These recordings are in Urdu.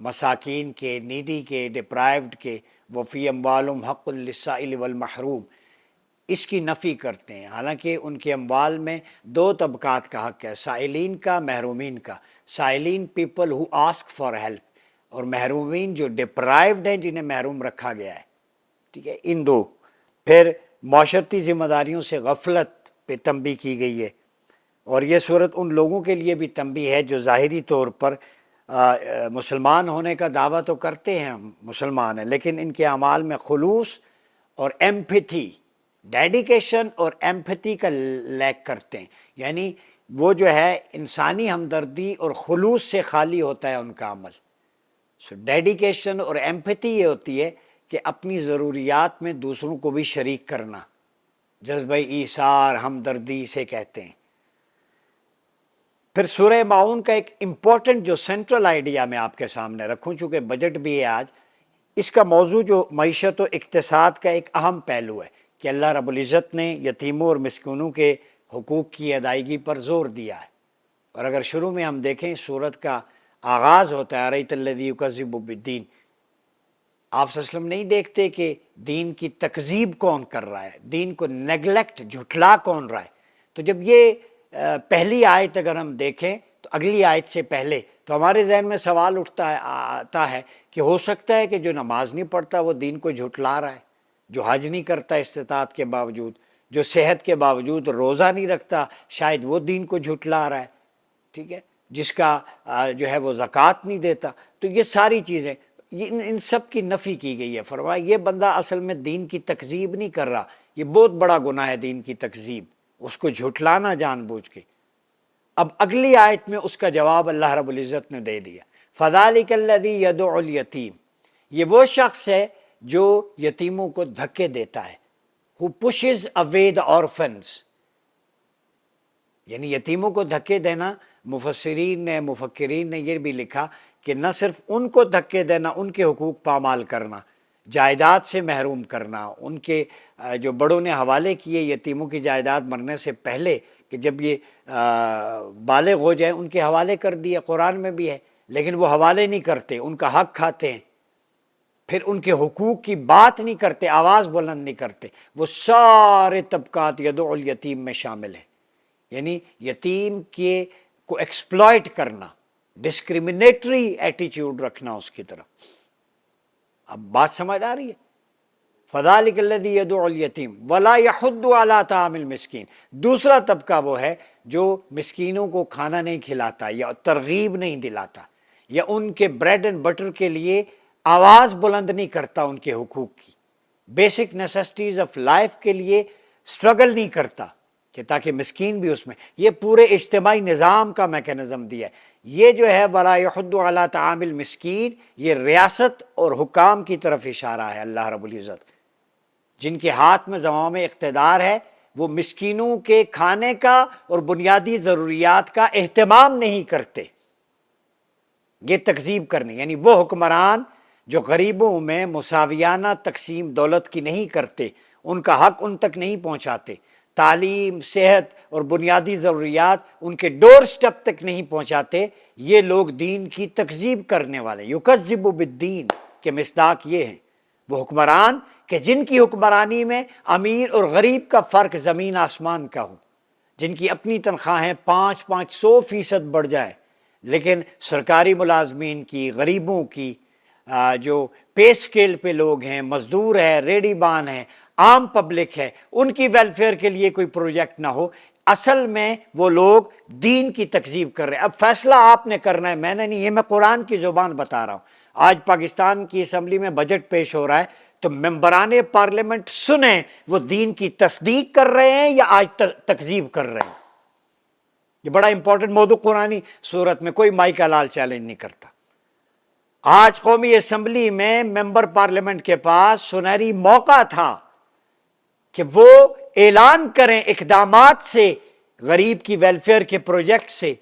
مساکین کے، نیڈی کے، ڈپرائیوڈ کے، وفی اموالہم حق للسائل والمحروم، اس کی نفی کرتے ہیں، حالانکہ ان کے اموال میں دو طبقات کا حق ہے، سائلین کا، محرومین کا۔ سائلین people who ask for help, اور محرومین جو ڈپرائیوڈ ہیں، جنہیں محروم رکھا گیا ہے، ٹھیک ہے، ان دو۔ پھر معاشرتی ذمہ داریوں سے غفلت پہ تنبیہ کی گئی ہے، اور یہ صورت ان لوگوں کے لیے بھی تنبیہ ہے جو ظاہری طور پر مسلمان ہونے کا دعویٰ تو کرتے ہیں، مسلمان ہیں، لیکن ان کے اعمال میں خلوص اور ایمپتھی، ڈیڈیکیشن اور ایمپتھی کا لیک کرتے ہیں، یعنی وہ جو ہے انسانی ہمدردی اور خلوص سے خالی ہوتا ہے ان کا عمل۔ ڈیڈیکیشن اور ایمپتھی یہ ہوتی ہے کہ اپنی ضروریات میں دوسروں کو بھی شریک کرنا، جذبہ ایثار، ہمدردی سے کہتے ہیں۔ پھر سورہ معون کا ایک امپورٹنٹ جو سینٹرل آئیڈیا میں آپ کے سامنے رکھوں، چونکہ بجٹ بھی ہے آج، اس کا موضوع جو معیشت و اقتصاد کا ایک اہم پہلو ہے کہ اللہ رب العزت نے یتیموں اور مسکینوں کے حقوق کی ادائیگی پر زور دیا ہے۔ اور اگر شروع میں ہم دیکھیں، سورت کا آغاز ہوتا ہے ارأیت الذی یکذب بالدین، آپ صلی اللہ علیہ وسلم نہیں دیکھتے کہ دین کی تکذیب کون کر رہا ہے، دین کو نیگلیکٹ، جھٹلا کون رہا ہے۔ تو جب یہ پہلی آیت اگر ہم دیکھیں تو اگلی آیت سے پہلے تو ہمارے ذہن میں سوال آتا ہے کہ ہو سکتا ہے کہ جو نماز نہیں پڑھتا وہ دین کو جھٹلا رہا ہے، جو حج نہیں کرتا استطاعت کے باوجود، جو صحت کے باوجود روزہ نہیں رکھتا، شاید وہ دین کو جھٹلا رہا ہے، ٹھیک ہے، جس کا جو ہے وہ زکوٰۃ نہیں دیتا۔ تو یہ ساری چیزیں، ان سب کی نفی کی گئی ہے۔ فرمایا یہ بندہ اصل میں دین کی تکذیب نہیں کر رہا، یہ بہت بڑا گناہ ہے دین کی تکذیب، اس کو جھٹلانا جان بوجھ کے۔ اب اگلی آیت میں اس کا جواب اللہ رب العزت نے دے دیا، فَذَلِكَ الَّذِي يَدُعُ الْيَتِيمَ، یہ وہ شخص ہے جو یتیموں کو دھکے دیتا ہے، who pushes away the orphans، یعنی یتیموں کو دھکے دینا، مفسرین نے، مفکرین نے یہ بھی لکھا کہ نہ صرف ان کو دھکے دینا، ان کے حقوق پامال کرنا، جائیداد سے محروم کرنا، ان کے جو بڑوں نے حوالے کیے یتیموں کی جائیداد مرنے سے پہلے کہ جب یہ بالغ ہو جائیں ان کے حوالے کر دیا، قرآن میں بھی ہے، لیکن وہ حوالے نہیں کرتے، ان کا حق کھاتے ہیں، پھر ان کے حقوق کی بات نہیں کرتے، آواز بلند نہیں کرتے، وہ سارے طبقات یدعو الیتیم میں شامل ہیں، یعنی یتیم کے کو ایکسپلائٹ کرنا، ڈسکریمنیٹری ایٹیچیوڈ رکھنا اس کی طرف۔ اب بات سمجھ آ رہی ہے؟ فَذَلِكَ الَّذِي يَدُعُ الْيَتِيمَ وَلَا يَحُضُّ عَلَىٰ طَعَامِ الْمِسْكِينِ، دوسرا طبقہ وہ ہے جو مسکینوں کو کھانا نہیں کھلاتا یا ترغیب نہیں دلاتا، یا ان کے بریڈ اینڈ بٹر کے لیے آواز بلند نہیں کرتا، ان کے حقوق کی، بیسک نیسیسٹیز آف لائف کے لیے سٹرگل نہیں کرتا کہ تاکہ مسکین بھی اس میں، یہ پورے اجتماعی نظام کا میکانزم دیا ہے۔ یہ جو ہے وَلَا يَحُضُّ عَلَىٰ طَعَامِ الْمِسْكِينِ، یہ ریاست اور حکام کی طرف اشارہ ہے اللہ رب العزت، جن کے ہاتھ میں زمام اقتدار ہے، وہ مسکینوں کے کھانے کا اور بنیادی ضروریات کا اہتمام نہیں کرتے۔ یہ تکذیب کرنی، یعنی وہ حکمران جو غریبوں میں مساویانہ تقسیم دولت کی نہیں کرتے، ان کا حق ان تک نہیں پہنچاتے، تعلیم، صحت اور بنیادی ضروریات ان کے ڈور سٹیپ تک نہیں پہنچاتے، یہ لوگ دین کی تکذیب کرنے والے، یکذب بالدین کے مصداق یہ ہیں۔ وہ حکمران کہ جن کی حکمرانی میں امیر اور غریب کا فرق زمین آسمان کا ہو، جن کی اپنی تنخواہیں 500% بڑھ جائیں، لیکن سرکاری ملازمین کی، غریبوں کی، جو پے سکیل پہ لوگ ہیں، مزدور ہے، ریڈی بان ہے، عام پبلک ہے، ان کی ویلفیئر کے لیے کوئی پروجیکٹ نہ ہو، اصل میں وہ لوگ دین کی تکذیب کر رہے ہیں۔ اب فیصلہ آپ نے کرنا ہے، میں نے نہیں، یہ میں قرآن کی زبان بتا رہا ہوں۔ آج پاکستان کی اسمبلی میں بجٹ پیش ہو رہا ہے تو ممبران پارلیمنٹ سنیں وہ دین کی تصدیق کر رہے ہیں یا آج تکذیب کر رہے ہیں۔ یہ بڑا امپورٹنٹ موضوع قرآنی صورت میں کوئی مائی کا لال چیلنج نہیں کرتا۔ آج قومی اسمبلی میں ممبر پارلیمنٹ کے پاس سنہری موقع تھا کہ وہ اعلان کریں اقدامات سے، غریب کی ویلفیئر کے پروجیکٹ سے،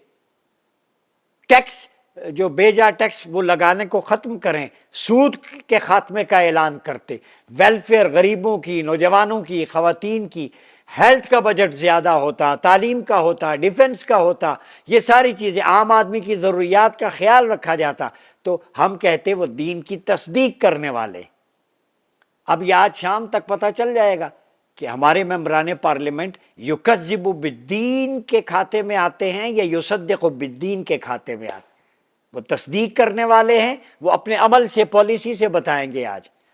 ٹیکس جو بیجا ٹیکس وہ لگانے کو ختم کریں، سود کے خاتمے کا اعلان کرتے، ویلفیئر غریبوں کی، نوجوانوں کی، خواتین کی، ہیلتھ کا بجٹ زیادہ ہوتا، تعلیم کا ہوتا، ڈیفنس کا ہوتا، یہ ساری چیزیں، عام آدمی کی ضروریات کا خیال رکھا جاتا، تو ہم کہتے وہ دین کی تصدیق کرنے والے۔ اب یہ آج شام تک پتہ چل جائے گا کہ ہمارے ممبران پارلیمنٹ یکذب بالدین کے کھاتے میں آتے ہیں یا یصدق بالدین کے کھاتے میں آتے ہیں۔ وہ تصدیق کرنے والے ہیں، وہ اپنے عمل سے، پالیسی سے بتائیں گے۔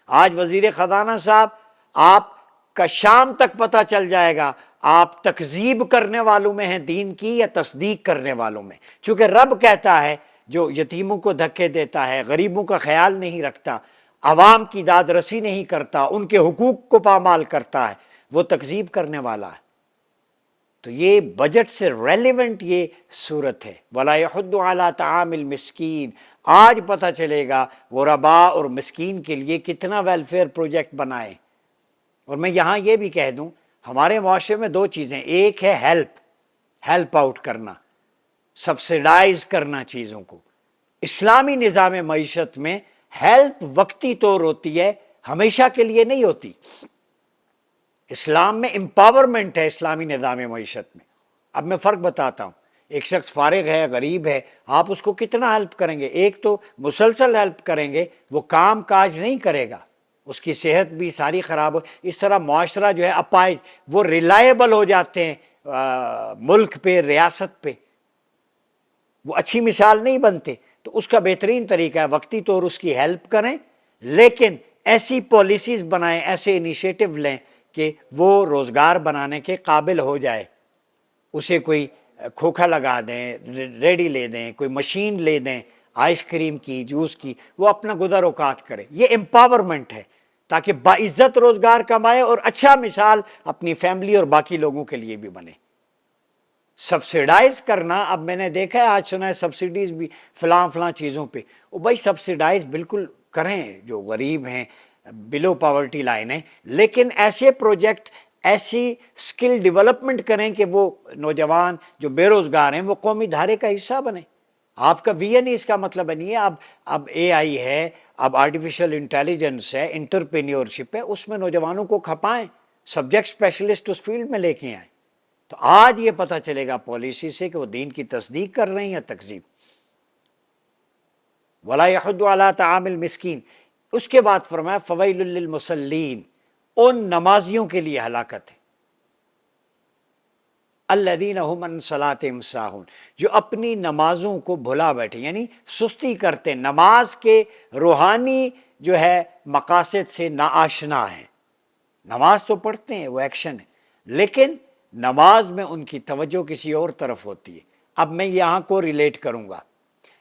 آج وزیر خزانہ صاحب، آپ کا شام تک پتہ چل جائے گا آپ تکذیب کرنے والوں میں ہیں دین کی یا تصدیق کرنے والوں میں۔ چونکہ رب کہتا ہے جو یتیموں کو دھکے دیتا ہے، غریبوں کا خیال نہیں رکھتا، عوام کی داد رسی نہیں کرتا، ان کے حقوق کو پامال کرتا ہے، وہ تکذیب کرنے والا ہے۔ تو یہ بجٹ سے ریلیونٹ یہ صورت ہے۔ وَلَا يَحُضُّ عَلَىٰ طَعَامِ الْمِسْكِينِ، آج پتہ چلے گا غرباء اور مسکین کے لیے کتنا ویلفیئر پروجیکٹ بنائے۔ اور میں یہاں یہ بھی کہہ دوں، ہمارے معاشرے میں دو چیزیں، ایک ہے ہیلپ آؤٹ کرنا، سبسیڈائز کرنا چیزوں کو۔ اسلامی نظام معیشت میں ہیلپ وقتی طور ہوتی ہے، ہمیشہ کے لیے نہیں ہوتی۔ اسلام میں امپاورمنٹ ہے اسلامی نظام معیشت میں۔ اب میں فرق بتاتا ہوں، ایک شخص فارغ ہے، غریب ہے، آپ اس کو کتنا ہیلپ کریں گے؟ ایک تو مسلسل ہیلپ کریں گے، وہ کام کاج نہیں کرے گا، اس کی صحت بھی ساری خراب ہو۔ اس طرح معاشرہ جو ہے اپائج، وہ ریلائبل ہو جاتے ہیں ملک پہ، ریاست پہ، وہ اچھی مثال نہیں بنتے۔ تو اس کا بہترین طریقہ ہے وقتی طور اس کی ہیلپ کریں، لیکن ایسی پالیسیز بنائیں، ایسے انیشیٹو لیں کہ وہ روزگار بنانے کے قابل ہو جائے۔ اسے کوئی کھوکھا لگا دیں، ریڈی لے دیں، کوئی مشین لے دیں آئس کریم کی، جوس کی، وہ اپنا گزر اوقات کرے۔ یہ امپاورمنٹ ہے تاکہ باعزت روزگار کمائے اور اچھا مثال اپنی فیملی اور باقی لوگوں کے لیے بھی بنے۔ سبسیڈائز کرنا، اب میں نے دیکھا ہے، آج سنا ہے سبسڈیز بھی فلاں چیزوں پہ، وہ بھائی سبسیڈائز بالکل کریں جو غریب ہیں، بلو پاورٹی لائن ہے، لیکن ایسے پروجیکٹ، ایسی سکل ڈیولپمنٹ کریں کہ وہ نوجوان جو بے روزگار ہیں وہ قومی دھارے کا حصہ بنیں۔ آپ کا وی این اس کا مطلب نہیں ہے اب اے آئی ہے، اب آرٹیفیشل انٹیلیجنس ہے، انٹرپرینیورشپ ہے، اس میں نوجوانوں کو کھپائیں، سبجیکٹ اسپیشلسٹ اس فیلڈ میں لے کے آئیں۔ تو آج یہ پتہ چلے گا پالیسی سے کہ وہ دین کی تصدیق کر رہے ہیں یا تکذیب۔ وَلَا يَحُضُّ عَلَىٰ طَعَامِ الْمِسْكِينِ، اس کے بعد فرمایا فَوَيْلٌ لِّلْمُصَلِّينَ، ان نمازیوں کے لیے ہلاکت ہے، الَّذِينَ هُمْ عَنْ صَلَاتِهِمْ سَاهُونَ، جو اپنی نمازوں کو بھلا بیٹھے، یعنی سستی کرتے، نماز کے روحانی جو ہے مقاصد سے ناآشنا ہیں۔ نماز تو پڑھتے ہیں، وہ ایکشن ہے، لیکن نماز میں ان کی توجہ کسی اور طرف ہوتی ہے۔ اب میں یہاں کو ریلیٹ کروں گا،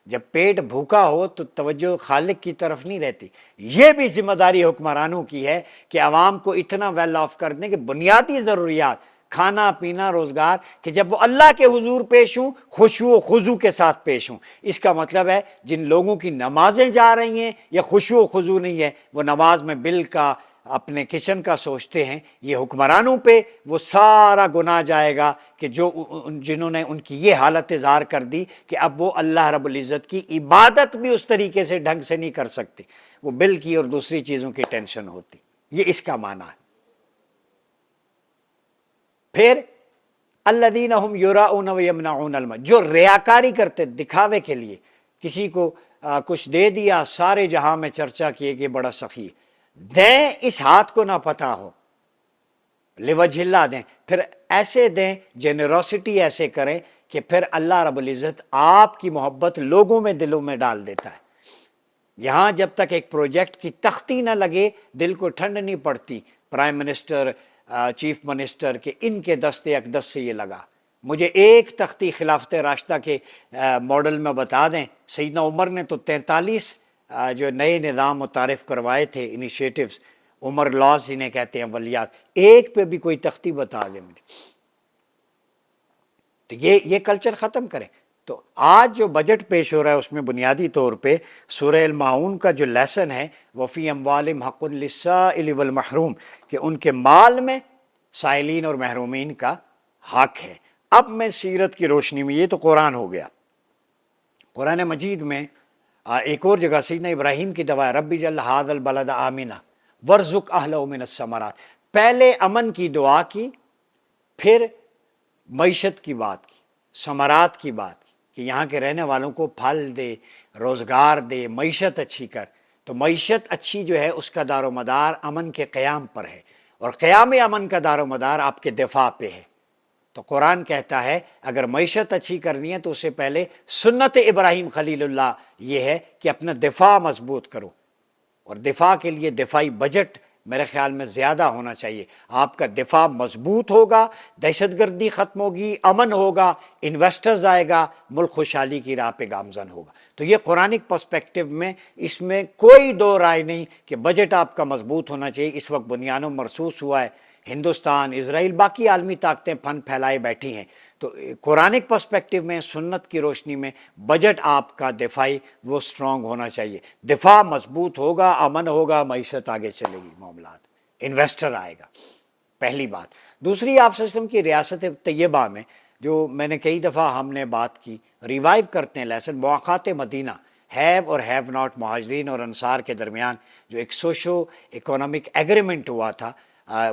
جب پیٹ بھوکا ہو تو توجہ خالق کی طرف نہیں رہتی۔ یہ بھی ذمہ داری حکمرانوں کی ہے کہ عوام کو اتنا ویل آف کر دیں کہ بنیادی ضروریات، کھانا پینا، روزگار، کہ جب وہ اللہ کے حضور پیش ہوں خشوع و خضوع کے ساتھ پیش ہوں۔ اس کا مطلب ہے جن لوگوں کی نمازیں جا رہی ہیں یا خشوع و خضوع نہیں ہے، وہ نماز میں بل کا، اپنے کچن کا سوچتے ہیں، یہ حکمرانوں پہ وہ سارا گناہ جائے گا کہ جنہوں نے ان کی یہ حالت ظاہر کر دی کہ اب وہ اللہ رب العزت کی عبادت بھی اس طریقے سے ڈھنگ سے نہیں کر سکتے، وہ بل کی اور دوسری چیزوں کی ٹینشن ہوتی۔ یہ اس کا معنی ہے۔ پھر الذین هم یراؤون ویمنعون الماعون، جو ریاکاری کرتے، دکھاوے کے لیے، کسی کو کچھ دے دیا، سارے جہاں میں چرچا کیے کہ بڑا سخی ہے، دیں اس ہاتھ کو نہ پتہ ہو، لوجہ اللہ دیں، پھر ایسے دیں، جنروسٹی ایسے کریں کہ پھر اللہ رب العزت آپ کی محبت لوگوں میں، دلوں میں ڈال دیتا ہے۔ یہاں جب تک ایک پروجیکٹ کی تختی نہ لگے دل کو ٹھنڈ نہیں پڑتی۔ پرائم منسٹر، چیف منسٹر کے ان کے دستے اقدس سے یہ لگا۔ مجھے ایک تختی خلافت راشدہ کے ماڈل میں بتا دیں، سیدنا عمر نے تو 43 جو نئے نظام متعارف کروائے تھے، انیشیٹوز، عمر لاز جنہیں کہتے ہیں، ولیات، ایک پہ بھی کوئی تختی بتا دیں مجھے۔ تو یہ کلچر ختم کریں۔ تو آج جو بجٹ پیش ہو رہا ہے اس میں بنیادی طور پہ سورہ الماعون کا جو لیسن ہے، وَفِي أَمْوَالِهِمْ حَقٌّ لِلسَّائِلِ وَالْمَحْرُومِ، کہ ان کے مال میں سائلین اور محرومین کا حق ہے۔ اب میں سیرت کی روشنی میں، یہ تو قرآن ہو گیا، قرآن مجید میں ایک اور جگہ سیدنا ابراہیم کی دعا ہے، رب اجعل ھذا البلد آمنا وارزق اہلہ من الثمرات۔ پہلے امن کی دعا کی، پھر معیشت کی بات کی، ثمرات کی بات کی، کہ یہاں کے رہنے والوں کو پھل دے، روزگار دے، معیشت اچھی کر، تو معیشت اچھی جو ہے اس کا دار و مدار امن کے قیام پر ہے، اور قیام امن کا دار و مدار آپ کے دفاع پہ ہے۔ تو قرآن کہتا ہے اگر معیشت اچھی کرنی ہے تو اس سے پہلے سنت ابراہیم خلیل اللہ یہ ہے کہ اپنا دفاع مضبوط کرو، اور دفاع کے لیے دفاعی بجٹ میرے خیال میں زیادہ ہونا چاہیے۔ آپ کا دفاع مضبوط ہوگا، دہشت گردی ختم ہوگی، امن ہوگا، انویسٹرز آئے گا، ملک خوشحالی کی راہ پہ گامزن ہوگا۔ تو یہ قرآنک پرسپیکٹو میں اس میں کوئی دو رائے نہیں کہ بجٹ آپ کا مضبوط ہونا چاہیے۔ اس وقت بنیانوں مرصوص ہوا ہے، ہندوستان، اسرائیل، باقی عالمی طاقتیں پھن پھیلائے بیٹھی ہیں، تو قرآنک پرسپیکٹو میں، سنت کی روشنی میں بجٹ آپ کا دفاعی وہ سٹرونگ ہونا چاہیے۔ دفاع مضبوط ہوگا، امن ہوگا، معیشت آگے چلے گی، معاملات، انویسٹر آئے گا، پہلی بات۔ دوسری آپ سسٹم کی ریاست طیبہ میں جو میں نے کئی دفعہ ہم نے بات کی، ریوائیو کرتے ہیں لیسن، مواقعات مدینہ، ہیو اور ہیو ناٹ، مہاجرین اور انصار کے درمیان جو ایک سوشو اکونامک ایگریمنٹ ہوا تھا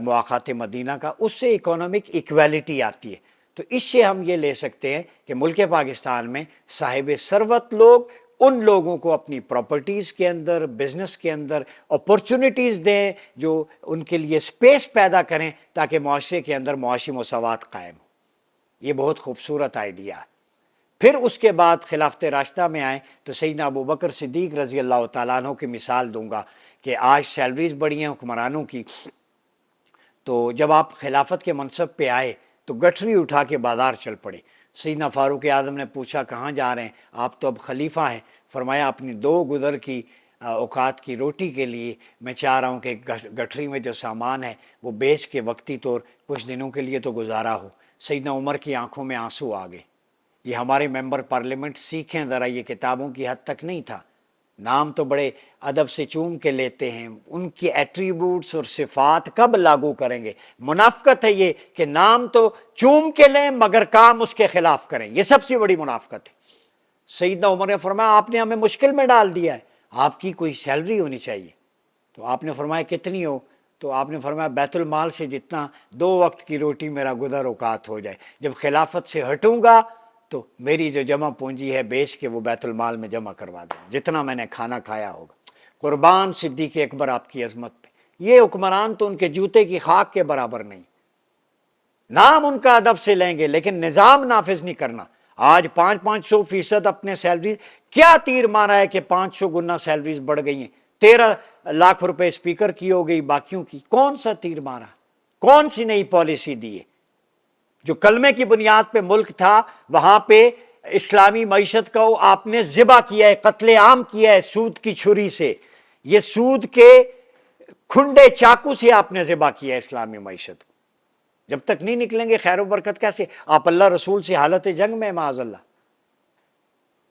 مواقعات مدینہ کا، اس سے اکونامک ایکویلٹی آتی ہے۔ تو اس سے ہم یہ لے سکتے ہیں کہ ملک پاکستان میں صاحب ثروت لوگ ان لوگوں کو اپنی پراپرٹیز کے اندر، بزنس کے اندر اپورچونٹیز دیں، جو ان کے لیے سپیس پیدا کریں تاکہ معاشرے کے اندر معاشی مساوات قائم ہو۔ یہ بہت خوبصورت آئیڈیا ہے۔ پھر اس کے بعد خلافت راشدہ میں آئیں تو سیدنا ابو بکر صدیق رضی اللہ تعالیٰ عنہ کی مثال دوں گا کہ آج سیلریز بڑھی ہیں حکمرانوں کی، تو جب آپ خلافت کے منصب پہ آئے تو گٹھری اٹھا کے بازار چل پڑے۔ سیدنا فاروق اعظم نے پوچھا کہاں جا رہے ہیں؟ آپ تو اب خلیفہ ہیں۔ فرمایا اپنی 2 گدر کی اوقات کی روٹی کے لیے میں چاہ رہا ہوں کہ گٹھری میں جو سامان ہے وہ بیچ کے وقتی طور کچھ دنوں کے لیے تو گزارا ہو۔ سیدنا عمر کی آنکھوں میں آنسو آ گئے۔ یہ ہمارے ممبر پارلیمنٹ سیکھیں ذرا، یہ کتابوں کی حد تک نہیں تھا۔ نام تو بڑے ادب سے چوم کے لیتے ہیں، ان کی ایٹریبیوٹس اور صفات کب لاگو کریں گے؟ منافقت ہے یہ کہ نام تو چوم کے لیں مگر کام اس کے خلاف کریں، یہ سب سے بڑی منافقت ہے۔ سیدنا عمر نے فرمایا آپ نے ہمیں مشکل میں ڈال دیا ہے، آپ کی کوئی سیلری ہونی چاہیے۔ تو آپ نے فرمایا کتنی ہو؟ تو آپ نے فرمایا بیت المال سے جتنا 2 وقت کی روٹی میرا گزر اوقات ہو جائے۔ جب خلافت سے ہٹوں گا تو میری جو جمع پونجی ہے بیچ کے وہ بیت المال میں جمع کروا دیں، جتنا میں نے کھانا کھایا ہوگا۔ قربان صدیق اکبر آپ کی عظمت پہ۔ یہ حکمران تو ان کے جوتے کی خاک کے برابر نہیں، نام ان کا ادب سے لیں گے لیکن نظام نافذ نہیں کرنا۔ آج 500% اپنے سیلری، کیا تیر مارا ہے کہ 500 گنا سیلریز بڑھ گئی ہیں؟ 13 لاکھ روپے اسپیکر کی ہو گئی، باقیوں کی کون سا تیر مارا؟ کون سی نئی پالیسی دی ہے؟ جو کلمے کی بنیاد پہ ملک تھا وہاں پہ اسلامی معیشت کو آپ نے ذبح کیا ہے، قتل عام کیا ہے سود کی چھری سے، یہ سود کے کھنڈے چاقو سے آپ نے ذبح کیا ہے اسلامی معیشت کو۔ جب تک نہیں نکلیں گے خیر و برکت کیسے؟ آپ اللہ رسول سے حالت جنگ میں معاذ اللہ۔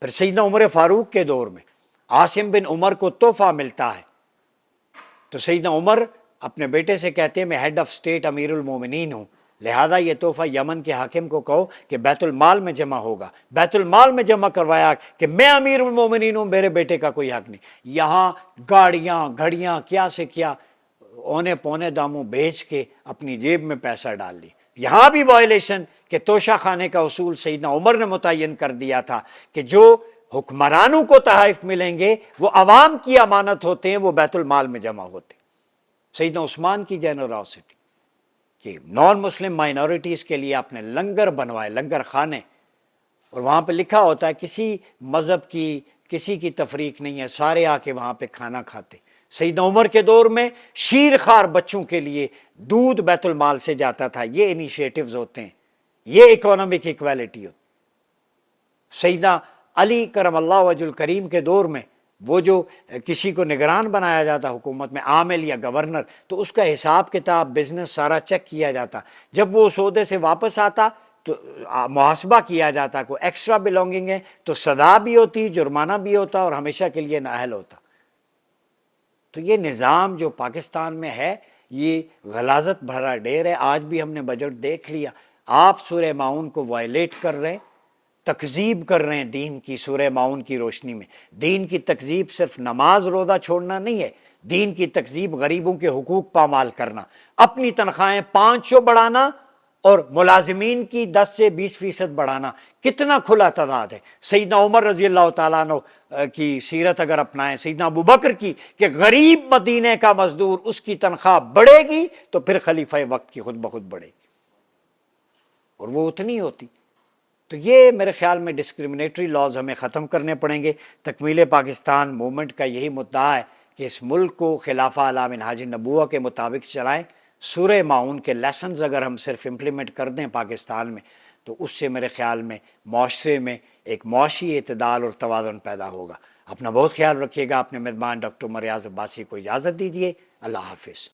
پھر سیدنا عمر فاروق کے دور میں عاصم بن عمر کو تحفہ ملتا ہے تو سیدنا عمر اپنے بیٹے سے کہتے ہیں میں ہیڈ آف اسٹیٹ امیر المومنین ہوں، لہذا یہ تحفہ یمن کے حاکم کو کہو کہ بیت المال میں جمع ہوگا۔ بیت المال میں جمع کروایا کہ میں امیر المومنین ہوں، میرے بیٹے کا کوئی حق نہیں۔ یہاں گاڑیاں گھڑیاں کیا سے کیا اونے پونے داموں بیچ کے اپنی جیب میں پیسہ ڈال لی۔ یہاں بھی وائلیشن کہ توشہ خانے کا اصول سیدنا عمر نے متعین کر دیا تھا کہ جو حکمرانوں کو تحائف ملیں گے وہ عوام کی امانت ہوتے ہیں، وہ بیت المال میں جمع ہوتے ہیں۔ سیدنا عثمان کی جنراسٹی کہ نان مسلم مائنورٹیز کے لیے آپ نے لنگر بنوائے، لنگر خانے، اور وہاں پہ لکھا ہوتا ہے کسی مذہب کی کسی کی تفریق نہیں ہے، سارے آ کے وہاں پہ کھانا کھاتے۔ سیدنا عمر کے دور میں شیر خوار بچوں کے لیے دودھ بیت المال سے جاتا تھا۔ یہ انیشیٹوز ہوتے ہیں، یہ اکونامک ایکویلٹی ہوتی۔ سیدنا علی کرم اللہ وجہ الکریم کے دور میں وہ جو کسی کو نگران بنایا جاتا حکومت میں، عامل یا گورنر، تو اس کا حساب کتاب بزنس سارا چیک کیا جاتا۔ جب وہ اس عہدے سے واپس آتا تو محاسبہ کیا جاتا، کوئی ایکسٹرا بلونگنگ ہے تو سزا بھی ہوتی، جرمانہ بھی ہوتا اور ہمیشہ کے لیے نااہل ہوتا۔ تو یہ نظام جو پاکستان میں ہے یہ غلاظت بھرا ڈیر ہے۔ آج بھی ہم نے بجٹ دیکھ لیا، آپ سورہ معون کو وائلیٹ کر رہے ہیں، تکذیب کر رہے ہیں دین کی۔ سورہ معون کی روشنی میں دین کی تکذیب صرف نماز روزہ چھوڑنا نہیں ہے، دین کی تکذیب غریبوں کے حقوق پامال کرنا، اپنی تنخواہیں 500 بڑھانا اور ملازمین کی 10 سے 20% بڑھانا کتنا کھلا تعداد ہے۔ سیدنا عمر رضی اللہ تعالیٰ عنہ کی سیرت اگر اپنائیں، سیدنا ابوبکر کی، کہ غریب مدینے کا مزدور اس کی تنخواہ بڑھے گی تو پھر خلیفہ وقت کی خود بخود بڑھے گی، اور وہ اتنی ہوتی۔ تو یہ میرے خیال میں ڈسکرمنیٹری لاز ہمیں ختم کرنے پڑیں گے۔ تکمیل پاکستان موومنٹ کا یہی مدعا ہے کہ اس ملک کو خلافہ اعلیٰ منہاج نبوہ کے مطابق چلائیں۔ سورہ ماعون کے لیسنز اگر ہم صرف امپلیمنٹ کر دیں پاکستان میں، تو اس سے میرے خیال میں معاشرے میں ایک معاشی اعتدال اور توازن پیدا ہوگا۔ اپنا بہت خیال رکھیے گا۔ اپنے میزبان ڈاکٹر عمر ریاض عباسی کو اجازت دیجیے۔ اللہ حافظ۔